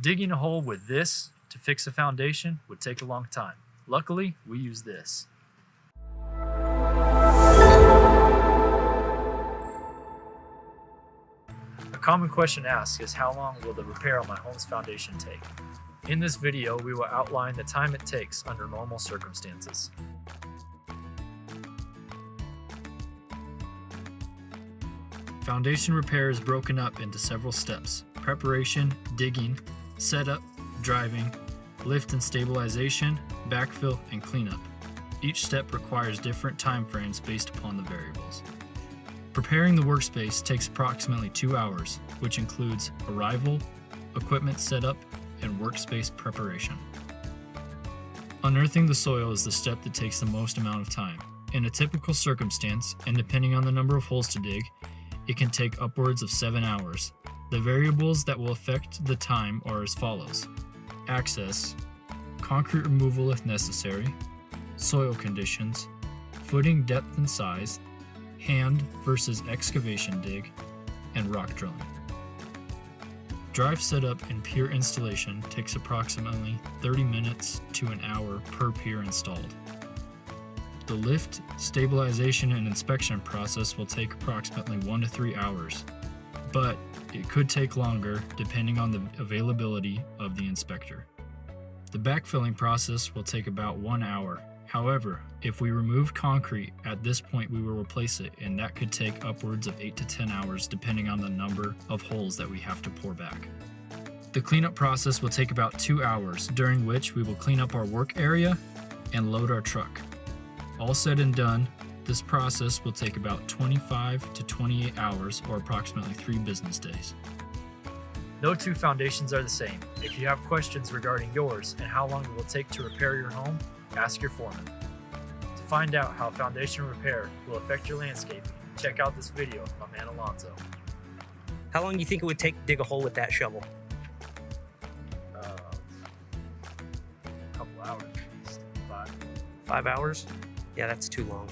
Digging a hole with this to fix a foundation would take a long time. Luckily, we use this. A common question asked is how long will the repair on my home's foundation take? In this video, we will outline the time it takes under normal circumstances. Foundation repair is broken up into several steps: preparation, digging, setup, driving, lift and stabilization, backfill, and cleanup. Each step requires different time frames based upon the variables. Preparing the workspace takes approximately 2 hours, which includes arrival, equipment setup, and workspace preparation. Unearthing the soil is the step that takes the most amount of time. In a typical circumstance, and depending on the number of holes to dig, it can take upwards of 7 hours. The variables that will affect the time are as follows: access, concrete removal if necessary, soil conditions, footing depth and size, hand versus excavation dig, and rock drilling. Drive setup and pier installation takes approximately 30 minutes to an hour per pier installed. The lift, stabilization, and inspection process will take approximately 1 to 3 hours, but it could take longer depending on the availability of the inspector. The backfilling process will take about 1 hour. However, if we remove concrete, at this point we will replace it, and that could take upwards of 8 to 10 hours depending on the number of holes that we have to pour back. The cleanup process will take about 2 hours, during which we will clean up our work area and load our truck. All said and done, this process will take about 25 to 28 hours, or approximately 3 business days. No two foundations are the same. If you have questions regarding yours and how long it will take to repair your home, ask your foreman. To find out how foundation repair will affect your landscaping, check out this video of my man Alonzo. How long do you think it would take to dig a hole with that shovel? A couple hours at least. 5. 5 hours? Yeah, that's too long.